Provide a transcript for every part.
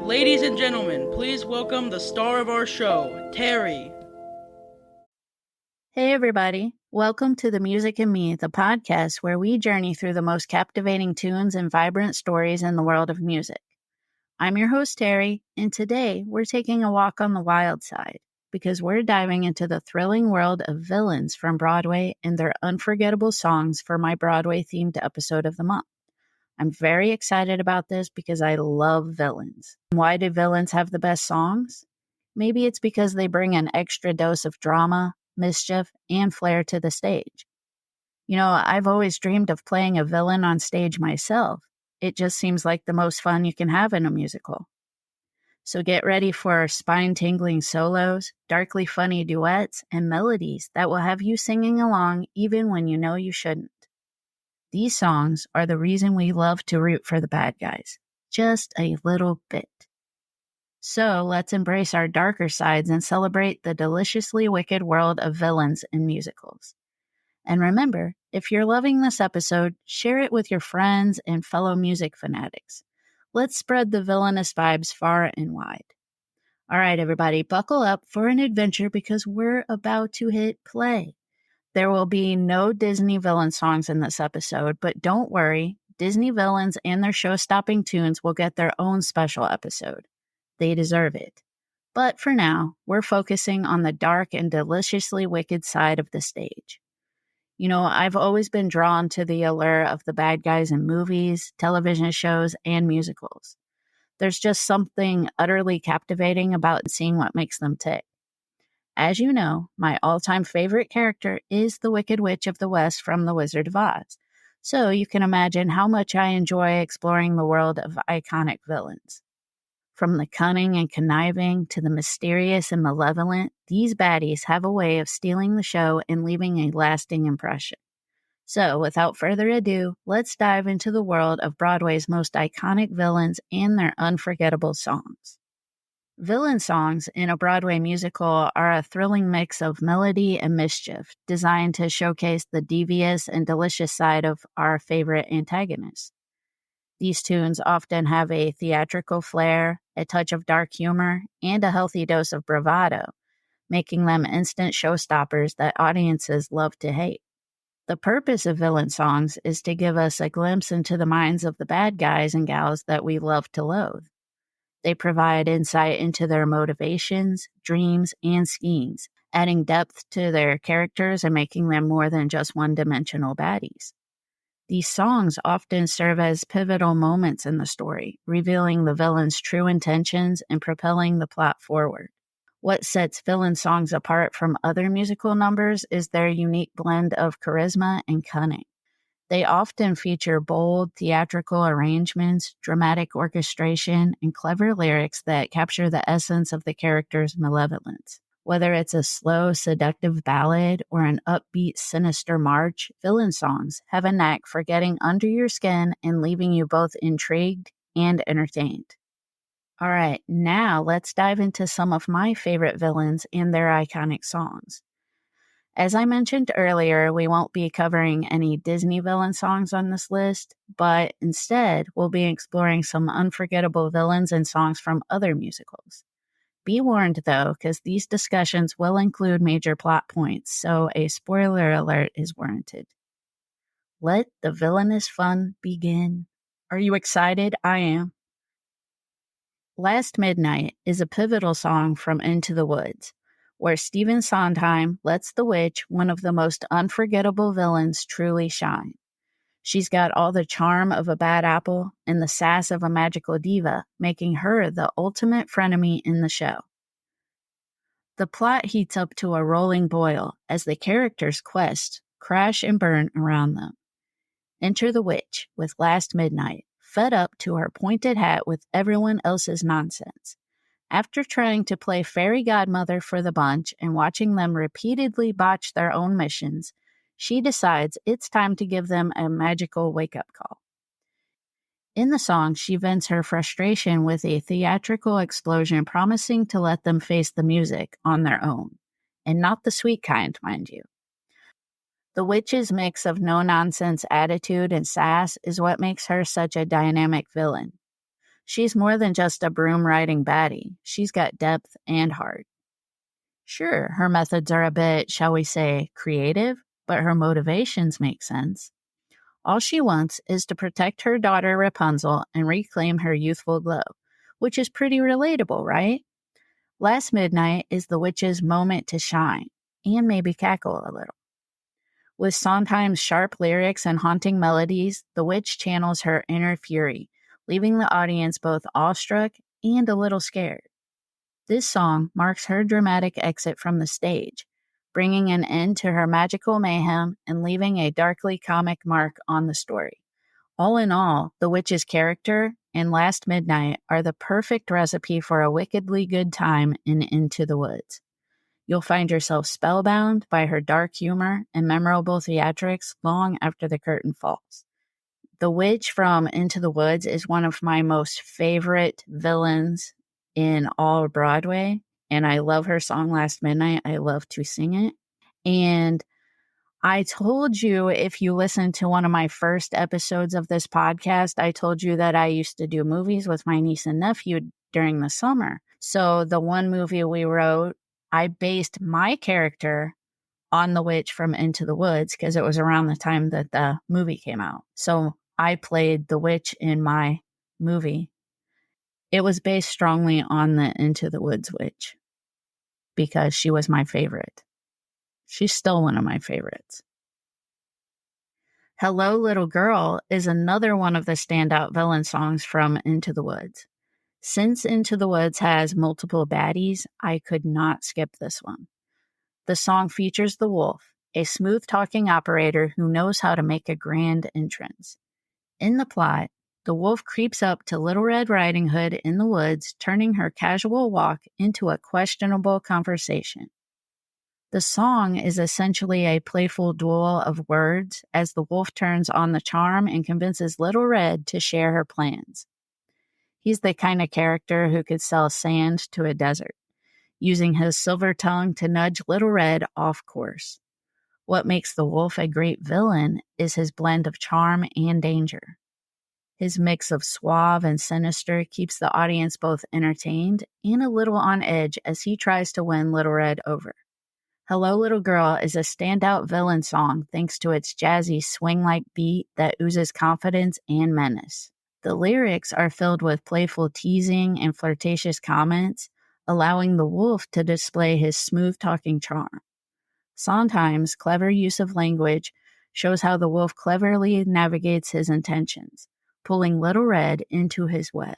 Ladies and gentlemen, please welcome the star of our show, Teri. Hey everybody, welcome to The Music and Me, the podcast where we journey through the most captivating tunes and vibrant stories in the world of music. I'm your host, Teri, and today we're taking a walk on the wild side because we're diving into the thrilling world of villains from Broadway and their unforgettable songs for my Broadway-themed episode of the month. I'm very excited about this because I love villains. Why do villains have the best songs? Maybe it's because they bring an extra dose of drama, mischief, and flair to the stage. You know, I've always dreamed of playing a villain on stage myself. It just seems like the most fun you can have in a musical. So get ready for spine-tingling solos, darkly funny duets, and melodies that will have you singing along even when you know you shouldn't. These songs are the reason we love to root for the bad guys, just a little bit. So let's embrace our darker sides and celebrate the deliciously wicked world of villains in musicals. And remember, if you're loving this episode, share it with your friends and fellow music fanatics. Let's spread the villainous vibes far and wide. All right, everybody, buckle up for an adventure because we're about to hit play. There will be no Disney villain songs in this episode, but don't worry, Disney villains and their show-stopping tunes will get their own special episode. They deserve it. But for now, we're focusing on the dark and deliciously wicked side of the stage. You know, I've always been drawn to the allure of the bad guys in movies, television shows, and musicals. There's just something utterly captivating about seeing what makes them tick. As you know, my all-time favorite character is the Wicked Witch of the West from The Wizard of Oz. So you can imagine how much I enjoy exploring the world of iconic villains. From the cunning and conniving to the mysterious and malevolent, these baddies have a way of stealing the show and leaving a lasting impression. So, without further ado, let's dive into the world of Broadway's most iconic villains and their unforgettable songs. Villain songs in a Broadway musical are a thrilling mix of melody and mischief, designed to showcase the devious and delicious side of our favorite antagonists. These tunes often have a theatrical flair, a touch of dark humor, and a healthy dose of bravado, making them instant showstoppers that audiences love to hate. The purpose of villain songs is to give us a glimpse into the minds of the bad guys and gals that we love to loathe. They provide insight into their motivations, dreams, and schemes, adding depth to their characters and making them more than just one-dimensional baddies. These songs often serve as pivotal moments in the story, revealing the villain's true intentions and propelling the plot forward. What sets villain songs apart from other musical numbers is their unique blend of charisma and cunning. They often feature bold, theatrical arrangements, dramatic orchestration, and clever lyrics that capture the essence of the character's malevolence. Whether it's a slow, seductive ballad or an upbeat, sinister march, villain songs have a knack for getting under your skin and leaving you both intrigued and entertained. All right, now let's dive into some of my favorite villains and their iconic songs. As I mentioned earlier, we won't be covering any Disney villain songs on this list, but instead we'll be exploring some unforgettable villains and songs from other musicals. Be warned, though, because these discussions will include major plot points, so a spoiler alert is warranted. Let the villainous fun begin. Are you excited? I am. Last Midnight is a pivotal song from Into the Woods, where Stephen Sondheim lets the witch, one of the most unforgettable villains, truly shine. She's got all the charm of a bad apple and the sass of a magical diva, making her the ultimate frenemy in the show. The plot heats up to a rolling boil as the characters' quests crash and burn around them. Enter the witch with Last Midnight, fed up to her pointed hat with everyone else's nonsense. After trying to play fairy godmother for the bunch and watching them repeatedly botch their own missions, she decides it's time to give them a magical wake-up call. In the song, she vents her frustration with a theatrical explosion promising to let them face the music on their own, and not the sweet kind, mind you. The witch's mix of no-nonsense attitude and sass is what makes her such a dynamic villain. She's more than just a broom-riding baddie. She's got depth and heart. Sure, her methods are a bit, shall we say, creative, but her motivations make sense. All she wants is to protect her daughter Rapunzel and reclaim her youthful glow, which is pretty relatable, right? Last Midnight is the witch's moment to shine, and maybe cackle a little. With Sondheim's sharp lyrics and haunting melodies, the witch channels her inner fury, leaving the audience both awestruck and a little scared. This song marks her dramatic exit from the stage, bringing an end to her magical mayhem and leaving a darkly comic mark on the story. All in all, the witch's character and Last Midnight are the perfect recipe for a wickedly good time in Into the Woods. You'll find yourself spellbound by her dark humor and memorable theatrics long after the curtain falls. The witch from Into the Woods is one of my most favorite villains in all of Broadway, and I love her song Last Midnight. I love to sing it. And I told you, if you listened to one of my first episodes of this podcast, I told you that I used to do movies with my niece and nephew during the summer. So the one movie we wrote, I based my character on the witch from Into the Woods because it was around the time that the movie came out. So I played the witch in my movie. It was based strongly on the Into the Woods witch because she was my favorite. She's still one of my favorites. Hello, Little Girl is another one of the standout villain songs from Into the Woods. Since Into the Woods has multiple baddies, I could not skip this one. The song features the wolf, a smooth-talking operator who knows how to make a grand entrance. In the plot, the wolf creeps up to Little Red Riding Hood in the woods, turning her casual walk into a questionable conversation. The song is essentially a playful duel of words as the wolf turns on the charm and convinces Little Red to share her plans. He's the kind of character who could sell sand to a desert, using his silver tongue to nudge Little Red off course. What makes the wolf a great villain is his blend of charm and danger. His mix of suave and sinister keeps the audience both entertained and a little on edge as he tries to win Little Red over. Hello, Little Girl is a standout villain song thanks to its jazzy swing-like beat that oozes confidence and menace. The lyrics are filled with playful teasing and flirtatious comments, allowing the wolf to display his smooth-talking charm. Sondheim's clever use of language shows how the wolf cleverly navigates his intentions, pulling Little Red into his web.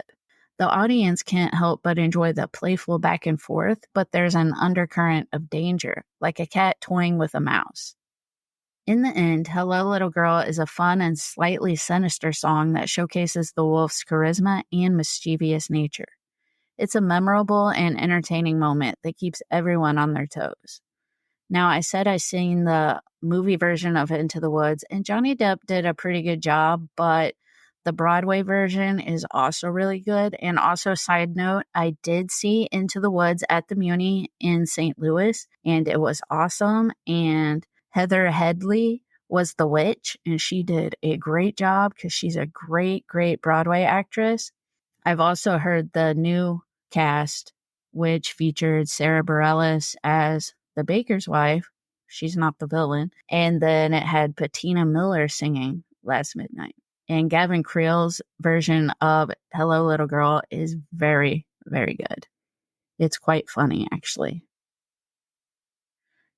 The audience can't help but enjoy the playful back and forth, but there's an undercurrent of danger, like a cat toying with a mouse. In the end, Hello, Little Girl is a fun and slightly sinister song that showcases the wolf's charisma and mischievous nature. It's a memorable and entertaining moment that keeps everyone on their toes. Now, I said I seen the movie version of Into the Woods, and Johnny Depp did a pretty good job, but the Broadway version is also really good. And also, side note, I did see Into the Woods at the Muni in St. Louis, and it was awesome. And Heather Headley was the witch, and she did a great job because she's a great, great Broadway actress. I've also heard the new cast, which featured Sarah Bareilles as the baker's wife. She's not the villain. And then it had Patina Miller singing Last Midnight. And Gavin Creel's version of Hello, Little Girl is very, very good. It's quite funny, actually.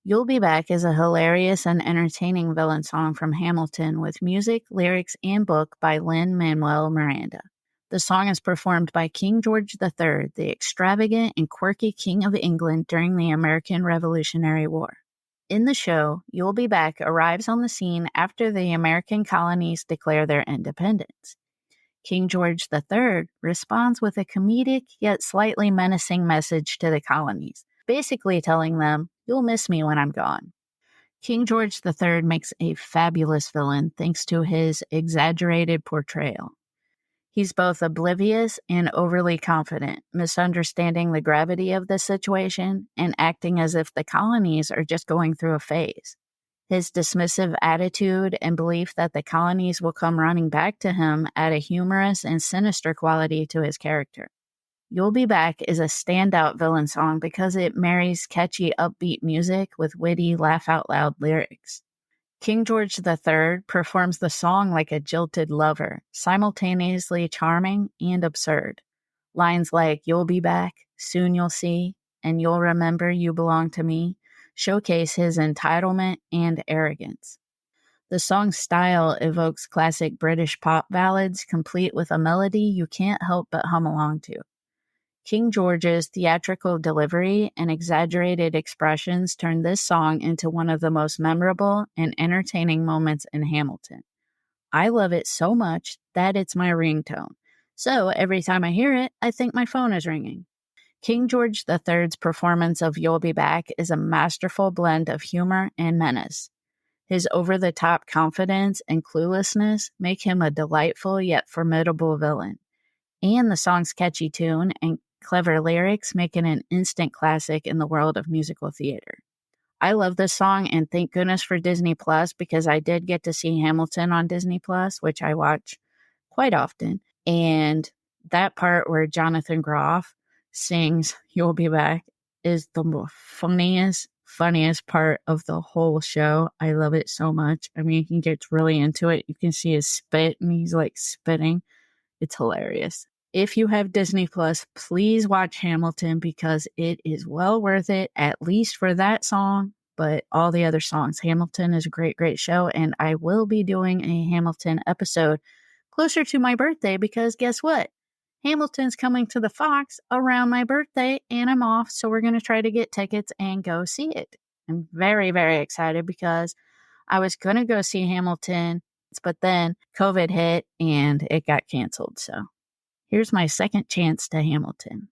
You'll Be Back is a hilarious and entertaining villain song from Hamilton with music, lyrics, and book by Lin-Manuel Miranda. The song is performed by King George III, the extravagant and quirky King of England during the American Revolutionary War. In the show, You'll Be Back arrives on the scene after the American colonies declare their independence. King George III responds with a comedic yet slightly menacing message to the colonies, basically telling them, "You'll miss me when I'm gone." King George III makes a fabulous villain thanks to his exaggerated portrayal. He's both oblivious and overly confident, misunderstanding the gravity of the situation and acting as if the colonies are just going through a phase. His dismissive attitude and belief that the colonies will come running back to him add a humorous and sinister quality to his character. You'll Be Back is a standout villain song because it marries catchy, upbeat music with witty, laugh-out-loud lyrics. King George III performs the song like a jilted lover, simultaneously charming and absurd. Lines like, "You'll be back, soon you'll see, and you'll remember you belong to me," showcase his entitlement and arrogance. The song's style evokes classic British pop ballads, complete with a melody you can't help but hum along to. King George's theatrical delivery and exaggerated expressions turned this song into one of the most memorable and entertaining moments in Hamilton. I love it so much that it's my ringtone. So every time I hear it, I think my phone is ringing. King George III's performance of You'll Be Back is a masterful blend of humor and menace. His over-the-top confidence and cluelessness make him a delightful yet formidable villain. And the song's catchy tune and clever lyrics make it an instant classic in the world of musical theater. I love this song, and thank goodness for Disney Plus, because I did get to see Hamilton on Disney Plus, which I watch quite often. And that part where Jonathan Groff sings You'll Be Back is the funniest part of the whole show. I love it so much. I mean, he gets really into it. You can see his spit, and he's like spitting. It's hilarious. If you have Disney Plus, please watch Hamilton because it is well worth it, at least for that song, but all the other songs. Hamilton is a great, great show, and I will be doing a Hamilton episode closer to my birthday because guess what? Hamilton's coming to the Fox around my birthday, and I'm off, so we're going to try to get tickets and go see it. I'm very, very excited because I was going to go see Hamilton, but then COVID hit and it got canceled, so here's my second chance to Hamilton.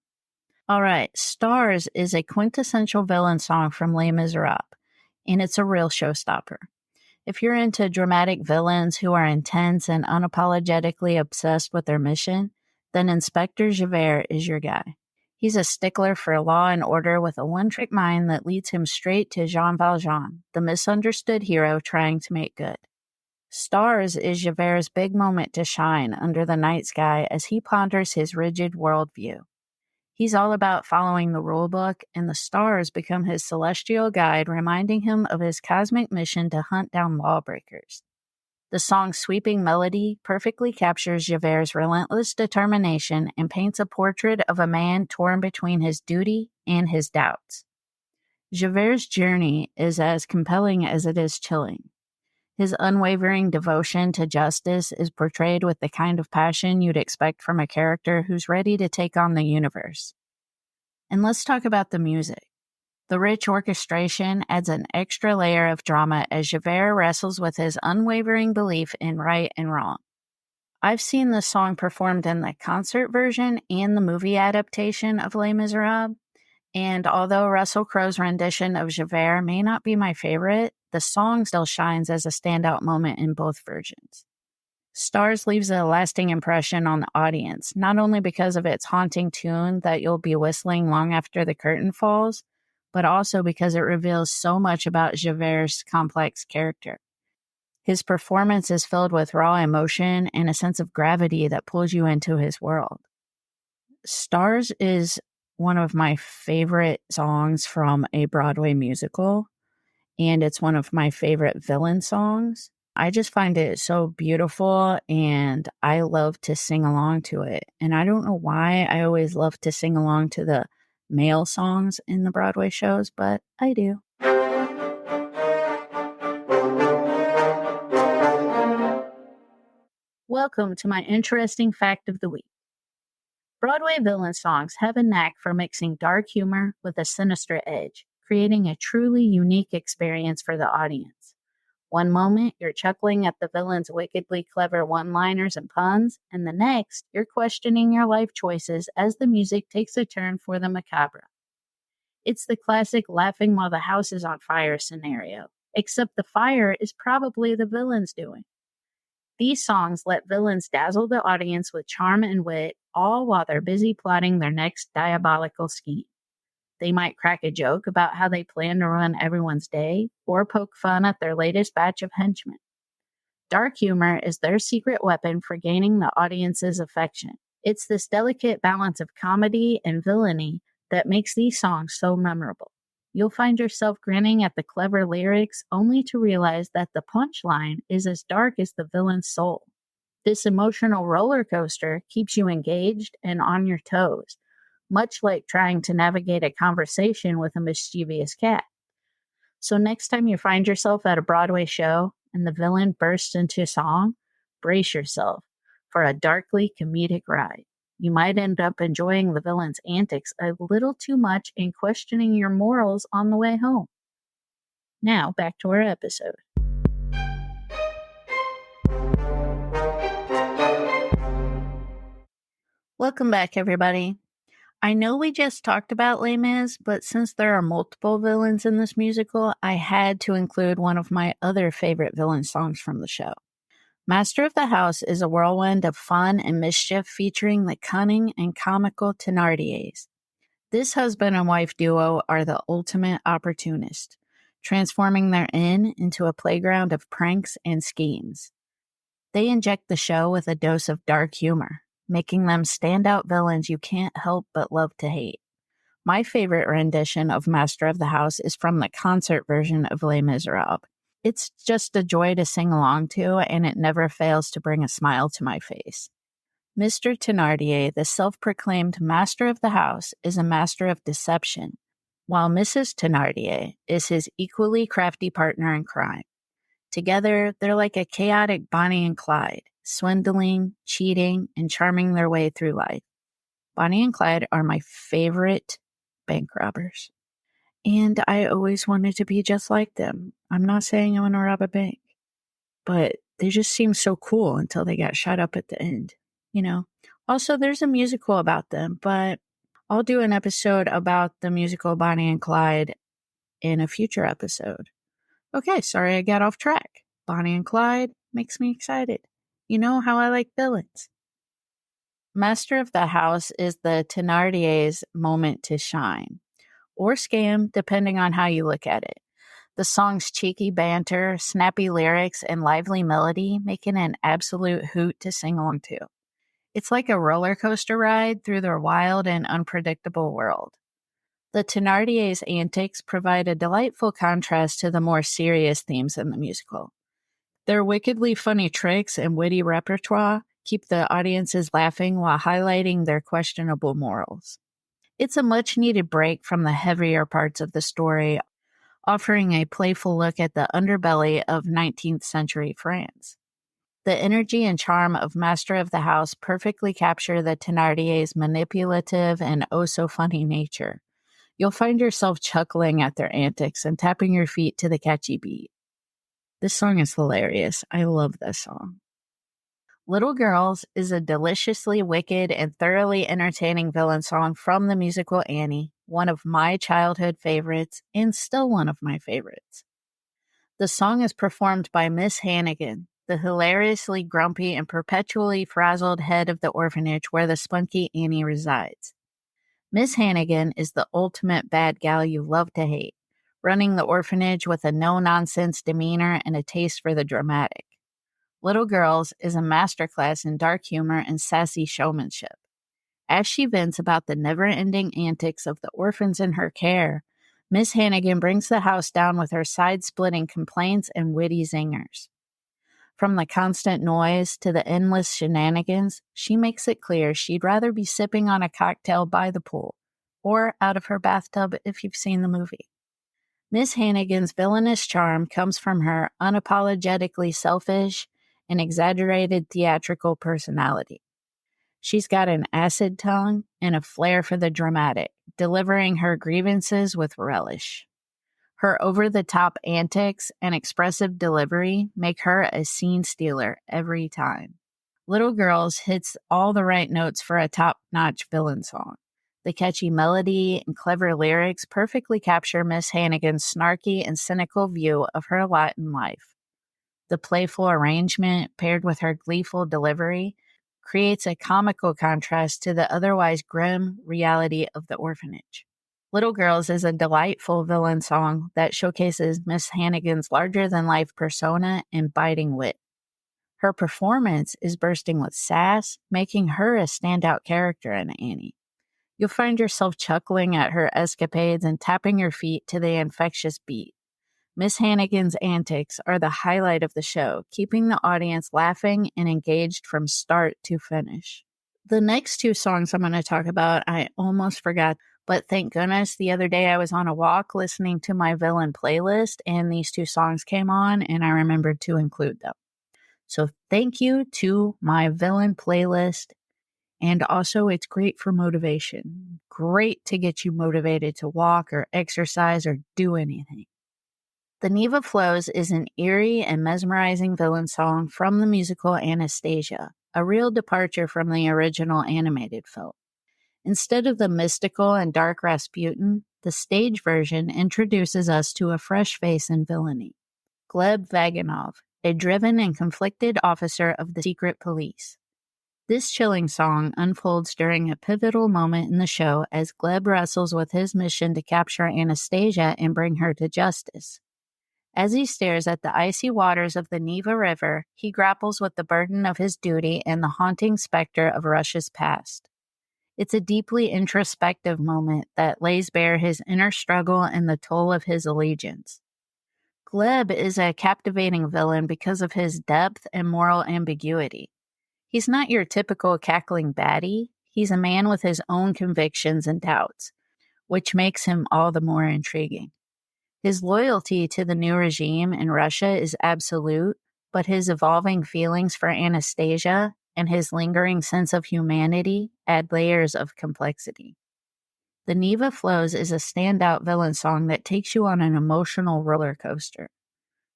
All right, Stars is a quintessential villain song from Les Miserables, and it's a real showstopper. If you're into dramatic villains who are intense and unapologetically obsessed with their mission, then Inspector Javert is your guy. He's a stickler for law and order with a one-trick mind that leads him straight to Jean Valjean, the misunderstood hero trying to make good. Stars is Javert's big moment to shine under the night sky as he ponders his rigid worldview. He's all about following the rulebook, and the stars become his celestial guide, reminding him of his cosmic mission to hunt down lawbreakers. The song's sweeping melody perfectly captures Javert's relentless determination and paints a portrait of a man torn between his duty and his doubts. Javert's journey is as compelling as it is chilling. His unwavering devotion to justice is portrayed with the kind of passion you'd expect from a character who's ready to take on the universe. And let's talk about the music. The rich orchestration adds an extra layer of drama as Javert wrestles with his unwavering belief in right and wrong. I've seen this song performed in the concert version and the movie adaptation of Les Miserables, and although Russell Crowe's rendition of Javert may not be my favorite, the song still shines as a standout moment in both versions. Stars leaves a lasting impression on the audience, not only because of its haunting tune that you'll be whistling long after the curtain falls, but also because it reveals so much about Javert's complex character. His performance is filled with raw emotion and a sense of gravity that pulls you into his world. Stars is one of my favorite songs from a Broadway musical, and it's one of my favorite villain songs. I just find it so beautiful, and I love to sing along to it. And I don't know why I always love to sing along to the male songs in the Broadway shows, but I do. Welcome to my interesting fact of the week. Broadway villain songs have a knack for mixing dark humor with a sinister edge, creating a truly unique experience for the audience. One moment, you're chuckling at the villain's wickedly clever one-liners and puns, and the next, you're questioning your life choices as the music takes a turn for the macabre. It's the classic laughing while the house is on fire scenario, except the fire is probably the villain's doing. These songs let villains dazzle the audience with charm and wit, all while they're busy plotting their next diabolical scheme. They might crack a joke about how they plan to run everyone's day or poke fun at their latest batch of henchmen. Dark humor is their secret weapon for gaining the audience's affection. It's this delicate balance of comedy and villainy that makes these songs so memorable. You'll find yourself grinning at the clever lyrics only to realize that the punchline is as dark as the villain's soul. This emotional roller coaster keeps you engaged and on your toes, much like trying to navigate a conversation with a mischievous cat. So next time you find yourself at a Broadway show and the villain bursts into song, brace yourself for a darkly comedic ride. You might end up enjoying the villain's antics a little too much and questioning your morals on the way home. Now, back to our episode. Welcome back, everybody. I know we just talked about Les Mis, but since there are multiple villains in this musical, I had to include one of my other favorite villain songs from the show. Master of the House is a whirlwind of fun and mischief featuring the cunning and comical Thenardiers. This husband and wife duo are the ultimate opportunist, transforming their inn into a playground of pranks and schemes. They inject the show with a dose of dark humor, making them standout villains you can't help but love to hate. My favorite rendition of Master of the House is from the concert version of Les Miserables. It's just a joy to sing along to, and it never fails to bring a smile to my face. Mr. Thenardier, the self-proclaimed master of the house, is a master of deception, while Mrs. Thenardier is his equally crafty partner in crime. Together, they're like a chaotic Bonnie and Clyde, swindling, cheating, and charming their way through life. Bonnie and Clyde are my favorite bank robbers. And I always wanted to be just like them. I'm not saying I want to rob a bank, but they just seemed so cool until they got shot up at the end, you know? Also, there's a musical about them, but I'll do an episode about the musical Bonnie and Clyde in a future episode. Okay, sorry I got off track. Bonnie and Clyde makes me excited. You know how I like villains. Master of the House is the Thenardiers' moment to shine, or scam, depending on how you look at it. The song's cheeky banter, snappy lyrics, and lively melody make it an absolute hoot to sing along to. It's like a roller coaster ride through their wild and unpredictable world. The Thenardiers' antics provide a delightful contrast to the more serious themes in the musical. Their wickedly funny tricks and witty repertoire keep the audiences laughing while highlighting their questionable morals. It's a much-needed break from the heavier parts of the story, offering a playful look at the underbelly of 19th century France. The energy and charm of Master of the House perfectly capture the Thenardiers' manipulative and oh-so-funny nature. You'll find yourself chuckling at their antics and tapping your feet to the catchy beat. This song is hilarious. I love this song. Little Girls is a deliciously wicked and thoroughly entertaining villain song from the musical Annie, one of my childhood favorites and still one of my favorites. The song is performed by Miss Hanigan, the hilariously grumpy and perpetually frazzled head of the orphanage where the spunky Annie resides. Miss Hanigan is the ultimate bad gal you love to hate, running the orphanage with a no-nonsense demeanor and a taste for the dramatic. Little Girls is a masterclass in dark humor and sassy showmanship. As she vents about the never-ending antics of the orphans in her care, Miss Hanigan brings the house down with her side-splitting complaints and witty zingers. From the constant noise to the endless shenanigans, she makes it clear she'd rather be sipping on a cocktail by the pool, or out of her bathtub if you've seen the movie. Miss Hanigan's villainous charm comes from her unapologetically selfish and exaggerated theatrical personality. She's got an acid tongue and a flair for the dramatic, delivering her grievances with relish. Her over-the-top antics and expressive delivery make her a scene stealer every time. Little Girls hits all the right notes for a top-notch villain song. The catchy melody and clever lyrics perfectly capture Miss Hanigan's snarky and cynical view of her lot in life. The playful arrangement, paired with her gleeful delivery, creates a comical contrast to the otherwise grim reality of the orphanage. Little Girls is a delightful villain song that showcases Miss Hanigan's larger-than-life persona and biting wit. Her performance is bursting with sass, making her a standout character in Annie. You'll find yourself chuckling at her escapades and tapping your feet to the infectious beat. Miss Hanigan's antics are the highlight of the show, keeping the audience laughing and engaged from start to finish. The next two songs I'm going to talk about, I almost forgot, but thank goodness the other day I was on a walk listening to my villain playlist and these two songs came on and I remembered to include them. So thank you to my villain playlist. And also it's great for motivation. Great to get you motivated to walk or exercise or do anything. The Neva Flows is an eerie and mesmerizing villain song from the musical Anastasia, a real departure from the original animated film. Instead of the mystical and dark Rasputin, the stage version introduces us to a fresh face in villainy. Gleb Vaganov, a driven and conflicted officer of the secret police. This chilling song unfolds during a pivotal moment in the show as Gleb wrestles with his mission to capture Anastasia and bring her to justice. As he stares at the icy waters of the Neva River, he grapples with the burden of his duty and the haunting specter of Russia's past. It's a deeply introspective moment that lays bare his inner struggle and the toll of his allegiance. Gleb is a captivating villain because of his depth and moral ambiguity. He's not your typical cackling baddie. He's a man with his own convictions and doubts, which makes him all the more intriguing. His loyalty to the new regime in Russia is absolute, but his evolving feelings for Anastasia and his lingering sense of humanity add layers of complexity. The Neva Flows is a standout villain song that takes you on an emotional roller coaster.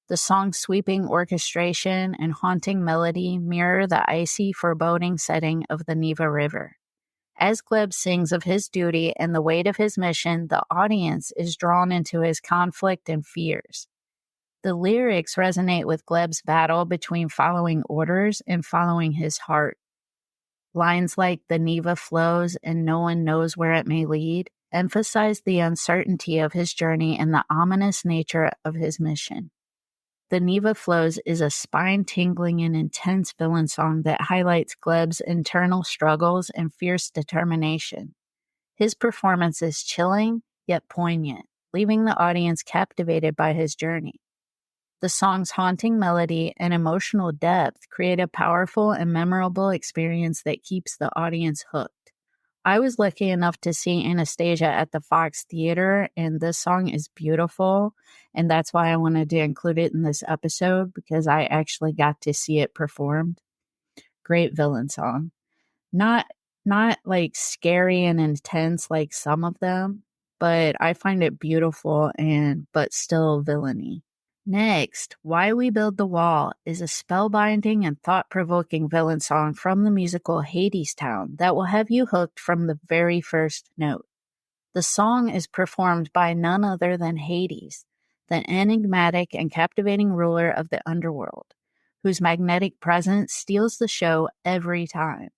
The song's sweeping orchestration and haunting melody mirror the icy, foreboding setting of the Neva River. As Gleb sings of his duty and the weight of his mission, the audience is drawn into his conflict and fears. The lyrics resonate with Gleb's battle between following orders and following his heart. Lines like "The Neva flows and no one knows where it may lead" emphasize the uncertainty of his journey and the ominous nature of his mission. The Neva Flows is a spine-tingling and intense villain song that highlights Gleb's internal struggles and fierce determination. His performance is chilling, yet poignant, leaving the audience captivated by his journey. The song's haunting melody and emotional depth create a powerful and memorable experience that keeps the audience hooked. I was lucky enough to see Anastasia at the Fox Theater, and this song is beautiful, and that's why I wanted to include it in this episode, because I actually got to see it performed. Great villain song. Not like scary and intense like some of them, but I find it beautiful but still villainy. Next, Why We Build the Wall is a spellbinding and thought-provoking villain song from the musical Hadestown that will have you hooked from the very first note. The song is performed by none other than Hades, the enigmatic and captivating ruler of the underworld, whose magnetic presence steals the show every time.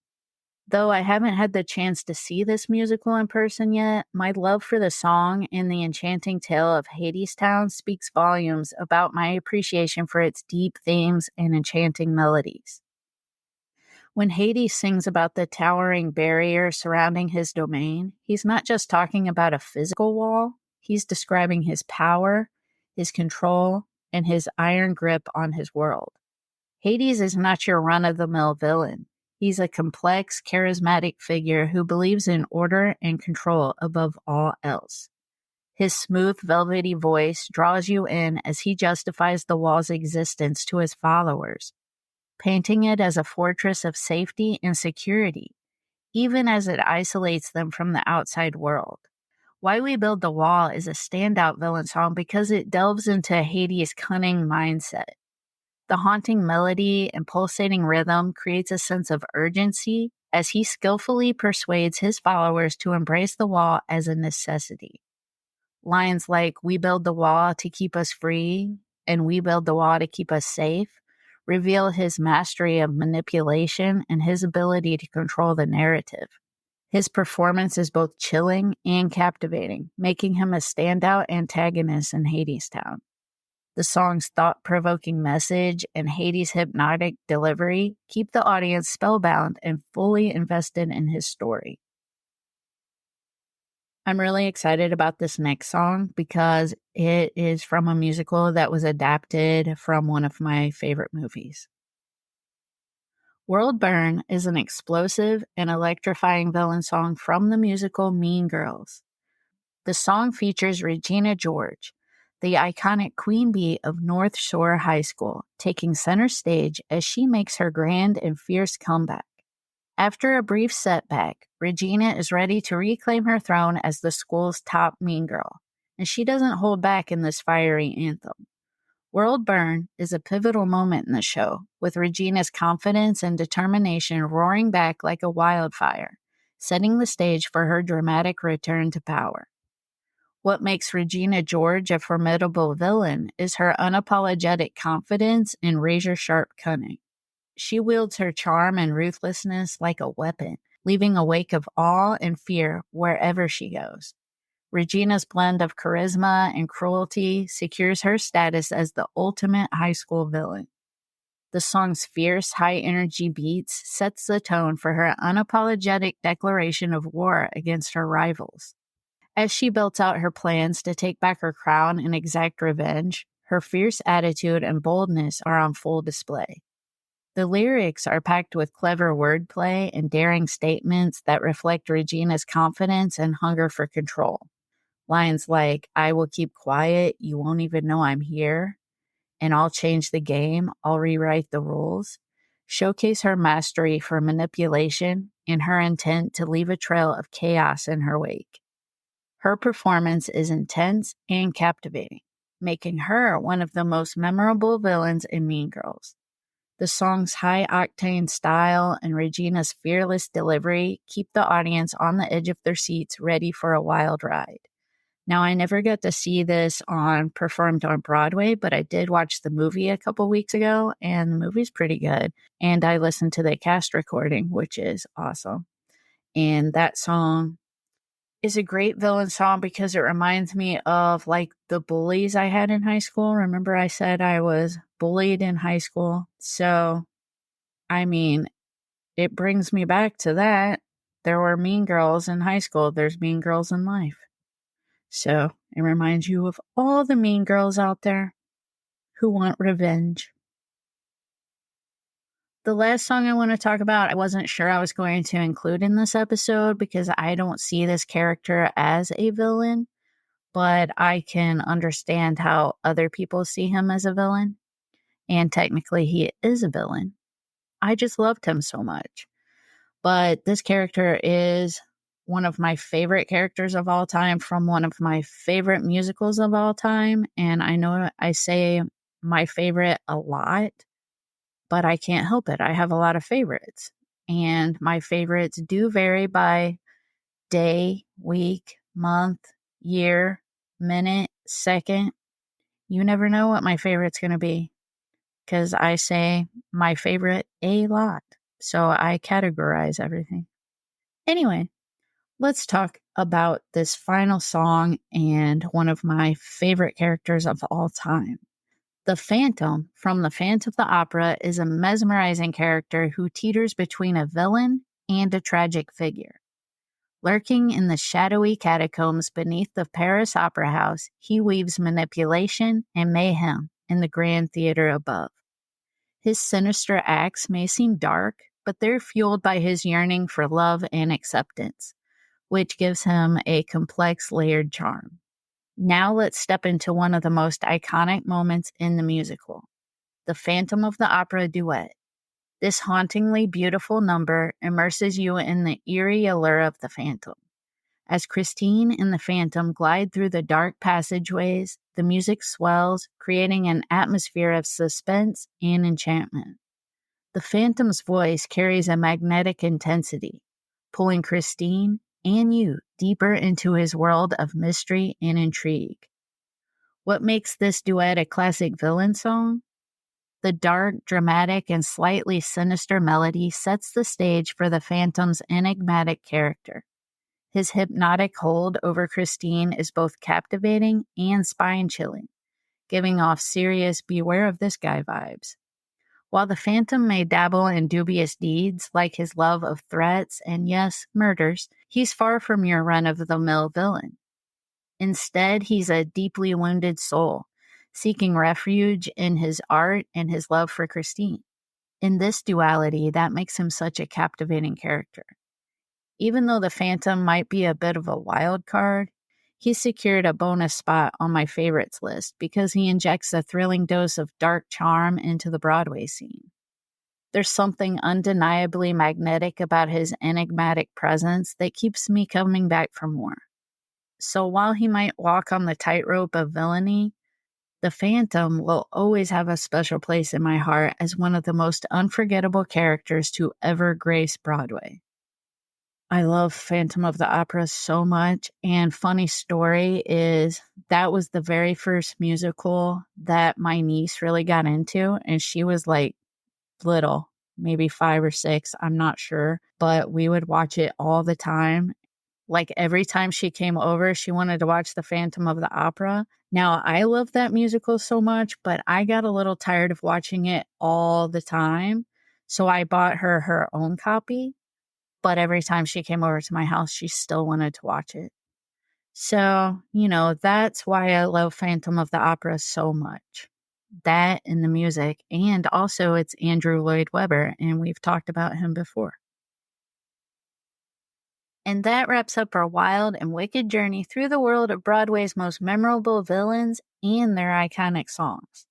Though I haven't had the chance to see this musical in person yet, my love for the song and the enchanting tale of Hadestown speaks volumes about my appreciation for its deep themes and enchanting melodies. When Hades sings about the towering barrier surrounding his domain, he's not just talking about a physical wall, he's describing his power, his control, and his iron grip on his world. Hades is not your run-of-the-mill villain. He's a complex, charismatic figure who believes in order and control above all else. His smooth, velvety voice draws you in as he justifies the wall's existence to his followers, painting it as a fortress of safety and security, even as it isolates them from the outside world. Why We Build the Wall is a standout villain song because it delves into Hades' cunning mindset. The haunting melody and pulsating rhythm creates a sense of urgency as he skillfully persuades his followers to embrace the wall as a necessity. Lines like "We build the wall to keep us free" and "We build the wall to keep us safe" reveal his mastery of manipulation and his ability to control the narrative. His performance is both chilling and captivating, making him a standout antagonist in Hadestown. The song's thought-provoking message and Hades' hypnotic delivery keep the audience spellbound and fully invested in his story. I'm really excited about this next song because it is from a musical that was adapted from one of my favorite movies. World Burn is an explosive and electrifying villain song from the musical Mean Girls. The song features Regina George, the iconic queen bee of North Shore High School, taking center stage as she makes her grand and fierce comeback. After a brief setback, Regina is ready to reclaim her throne as the school's top mean girl, and she doesn't hold back in this fiery anthem. World Burn is a pivotal moment in the show, with Regina's confidence and determination roaring back like a wildfire, setting the stage for her dramatic return to power. What makes Regina George a formidable villain is her unapologetic confidence and razor-sharp cunning. She wields her charm and ruthlessness like a weapon, leaving a wake of awe and fear wherever she goes. Regina's blend of charisma and cruelty secures her status as the ultimate high school villain. The song's fierce, high-energy beats sets the tone for her unapologetic declaration of war against her rivals. As she belts out her plans to take back her crown and exact revenge, her fierce attitude and boldness are on full display. The lyrics are packed with clever wordplay and daring statements that reflect Regina's confidence and hunger for control. Lines like, "I will keep quiet, you won't even know I'm here," and "I'll change the game, I'll rewrite the rules," showcase her mastery for manipulation and her intent to leave a trail of chaos in her wake. Her performance is intense and captivating, making her one of the most memorable villains in Mean Girls. The song's high-octane style and Regina's fearless delivery keep the audience on the edge of their seats ready for a wild ride. Now, I never got to see this performed on Broadway, but I did watch the movie a couple weeks ago, and the movie's pretty good. And I listened to the cast recording, which is awesome. And that song is a great villain song because it reminds me of like the bullies I had in high school. Remember I said I was bullied in high school? So, I mean, it brings me back to that. There were mean girls in high school. There's mean girls in life. So it reminds you of all the mean girls out there who want revenge. The last song I want to talk about, I wasn't sure I was going to include in this episode because I don't see this character as a villain, but I can understand how other people see him as a villain. And technically he is a villain. I just loved him so much. But this character is one of my favorite characters of all time from one of my favorite musicals of all time. And I know I say my favorite a lot, but I can't help it. I have a lot of favorites. And my favorites do vary by day, week, month, year, minute, second. You never know what my favorite's going to be because I say my favorite a lot. So I categorize everything. Anyway, let's talk about this final song and one of my favorite characters of all time. The Phantom from The Phantom of the Opera is a mesmerizing character who teeters between a villain and a tragic figure. Lurking in the shadowy catacombs beneath the Paris Opera House, he weaves manipulation and mayhem in the grand theater above. His sinister acts may seem dark, but they're fueled by his yearning for love and acceptance, which gives him a complex, layered charm. Now let's step into one of the most iconic moments in the musical, the Phantom of the Opera duet. This hauntingly beautiful number immerses you in the eerie allure of the Phantom. As Christine and the Phantom glide through the dark passageways, the music swells, creating an atmosphere of suspense and enchantment. The Phantom's voice carries a magnetic intensity, pulling Christine and you deeper into his world of mystery and intrigue. What makes this duet a classic villain song? The dark, dramatic, and slightly sinister melody sets the stage for the Phantom's enigmatic character. His hypnotic hold over Christine is both captivating and spine-chilling, giving off serious beware of this guy vibes. While the Phantom may dabble in dubious deeds like his love of threats and, yes, murders, he's far from your run-of-the-mill villain. Instead, he's a deeply wounded soul, seeking refuge in his art and his love for Christine. In this duality, that makes him such a captivating character. Even though the Phantom might be a bit of a wild card, he secured a bonus spot on my favorites list because he injects a thrilling dose of dark charm into the Broadway scene. There's something undeniably magnetic about his enigmatic presence that keeps me coming back for more. So while he might walk on the tightrope of villainy, the Phantom will always have a special place in my heart as one of the most unforgettable characters to ever grace Broadway. I love Phantom of the Opera so much, and funny story is that was the very first musical that my niece really got into, and she was like little, maybe 5 or 6, I'm not sure, but we would watch it all the time. Like every time she came over, she wanted to watch the Phantom of the Opera. Now, I love that musical so much, but I got a little tired of watching it all the time, so I bought her own copy. But every time she came over to my house, she still wanted to watch it. So, that's why I love Phantom of the Opera so much. That and the music, and also it's Andrew Lloyd Webber, and we've talked about him before. And that wraps up our wild and wicked journey through the world of Broadway's most memorable villains and their iconic songs.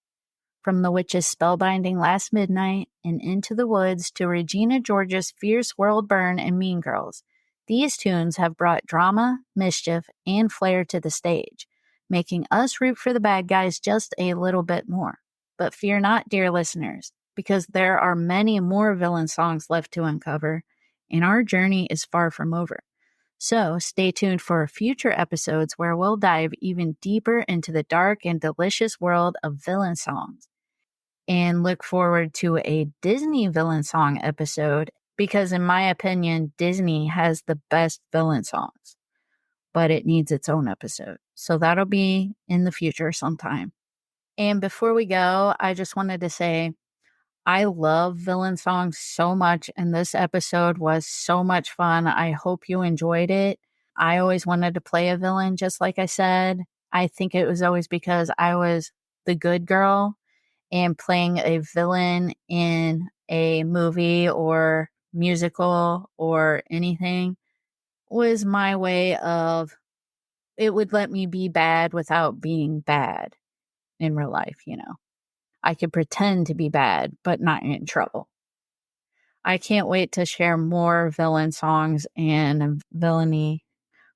From The Witch's spellbinding Last Midnight and Into the Woods to Regina George's Fierce World Burn and Mean Girls, these tunes have brought drama, mischief, and flair to the stage, making us root for the bad guys just a little bit more. But fear not, dear listeners, because there are many more villain songs left to uncover, and our journey is far from over. So stay tuned for future episodes where we'll dive even deeper into the dark and delicious world of villain songs. And look forward to a Disney villain song episode because, in my opinion, Disney has the best villain songs, but it needs its own episode. So that'll be in the future sometime. And before we go, I just wanted to say I love villain songs so much, and this episode was so much fun. I hope you enjoyed it. I always wanted to play a villain, just like I said. I think it was always because I was the good girl, and playing a villain in a movie or musical or anything was my way of, it would let me be bad without being bad in real life, I could pretend to be bad, but not in trouble. I can't wait to share more villain songs and villainy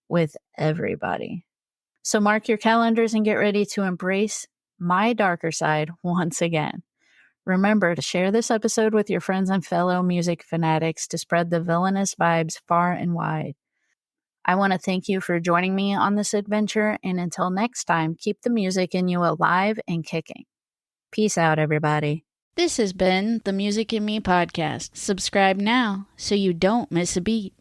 with everybody. So mark your calendars and get ready to embrace my darker side once again. Remember to share this episode with your friends and fellow music fanatics to spread the villainous vibes far and wide. I want to thank you for joining me on this adventure, and until next time, keep the music in you alive and kicking. Peace out, everybody. This has been the Music in Me podcast. Subscribe now so you don't miss a beat.